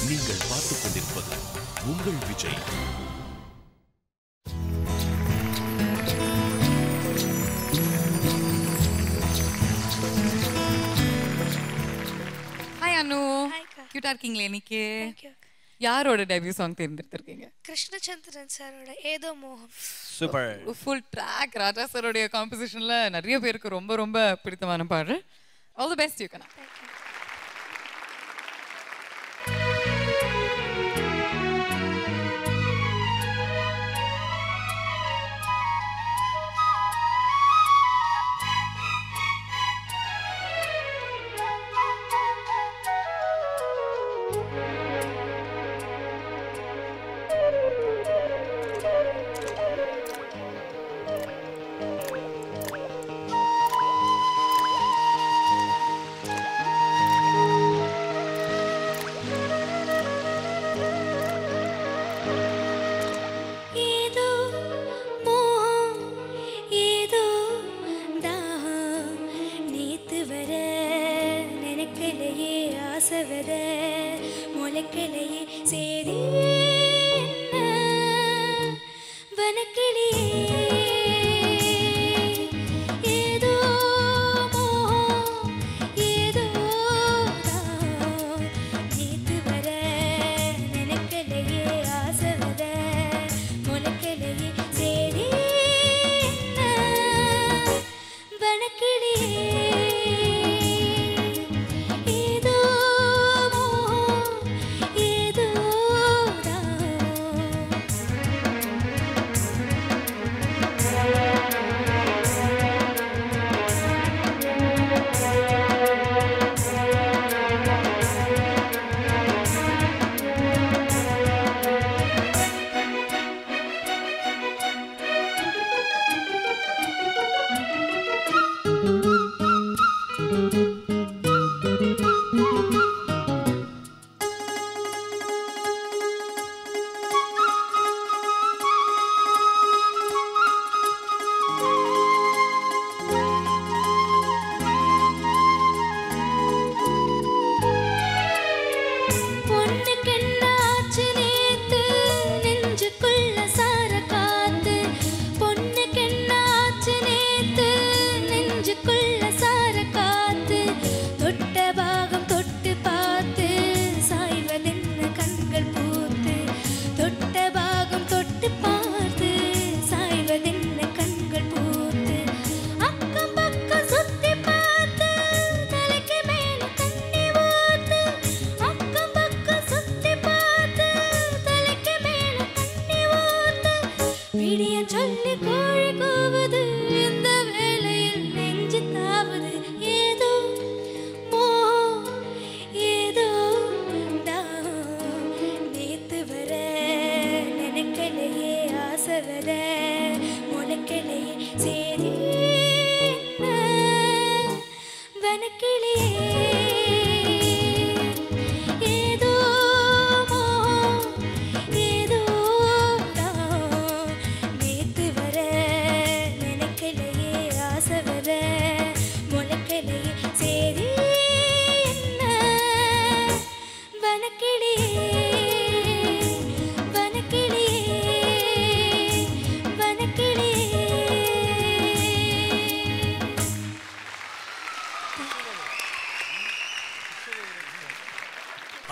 நீங்கள் பார்த்துக் கொண்டிருப்பது உங்கள் விஜய். ஹாய் அனு, கியூட்டா இருக்கீங்களே இன்னைக்கு. யாரோட டெபியூ சாங் தேர்ந்தெடுத்திருக்கீங்க? கிருஷ்ணச்சந்திரன் சாரோட ஏதோ மோகம். சூப்பர். ஃபுல் ட்ராக் ராஜா சாரோடைய காம்போசிஷன்ல நிறைய பேருக்கு ரொம்ப ரொம்ப பிடித்தமான பாடல். ஆல் தி பெஸ்ட் யூ கனா.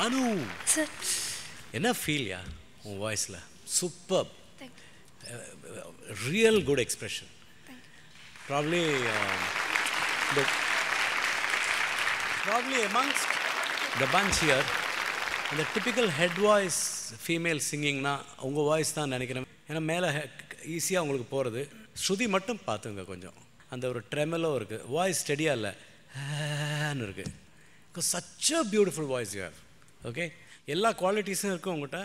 அனு, என்ன ஃபீல்யா உன் வாய்ஸில்? Super, real good expression. Probably amongst the bunch here, இந்த டிப்பிக்கல் ஹெட் வாய்ஸ் ஃபீமேல் சிங்கிங்னா உங்கள் வாய்ஸ் தான் நினைக்கிறேன். ஏன்னா மேலே ஈஸியாக உங்களுக்கு போகிறது. ஸ்ருதி மட்டும் பார்த்துங்க, கொஞ்சம் அந்த ஒரு ட்ரெமலோ இருக்குது, வாய்ஸ் ஸ்டெடியாக இல்லை, ஹேன்னு இருக்குது. Such a beautiful voice you have. Okay, எல்லா குவாலிட்டிஸும் இருக்குது உங்கள்கிட்ட,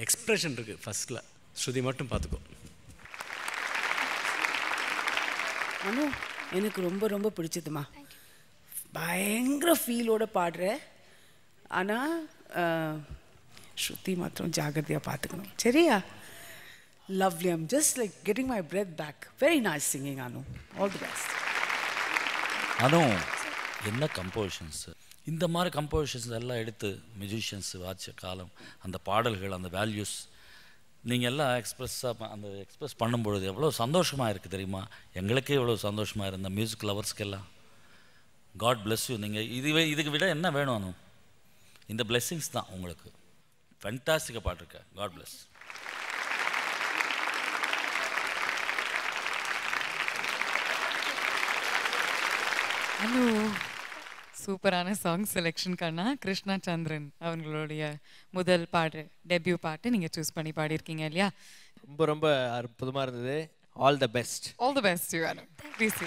எக்ஸ்ப்ரெஷன் இருக்குது ஃபஸ்ட்டில். ஸ்ருதி மட்டும் பார்த்துக்கோ. அனு, எனக்கு ரொம்ப ரொம்ப பிடிச்சதுமா. பயங்கர ஃபீலோட பாடுற. ஆனால் ஸ்ருதி மாத்திரம் ஜாகிரதையாக பார்த்துக்கணும், சரியா? Lovely. I'm just like getting my breath back. Very nice singing, Anu. All the best. Anu, என்ன கம்போசிஷன்ஸ்? இந்த மாதிரி கம்போசிஷன்ஸ் எல்லாம் எடுத்து மியூசிஷியன்ஸ் வாட்ச காலம், அந்த பாடல்கள், அந்த வேல்யூஸ் நீங்கள் எல்லாம் எக்ஸ்ப்ரெஸ் பண்ணும்பொழுது எவ்வளோ சந்தோஷமாக இருக்குது தெரியுமா? எங்களுக்கே எவ்வளோ சந்தோஷமாக இருந்த மியூசிக் லவர்ஸ்க்கெல்லாம். God bless you. நீங்கள் இதுக்கு விட என்ன வேணும்? அனு, இந்த பிளெஸ்ஸிங்ஸ் தான் உங்களுக்கு. ஃபென்டாஸ்டிக்காக பாட்டிருக்கேன். God bless. அனு, சூப்பரான சாங் செலெக்ஷன் கண்ணா. கிருஷ்ணா சந்திரன் அவங்களுடைய முதல் பாடு, டெபியூ பாட்டு நீங்கள் சூஸ் பண்ணி பாடியிருக்கீங்க இல்லையா? ரொம்ப ரொம்ப அற்புதமாக இருந்தது. All the best. All the best you Anu. Please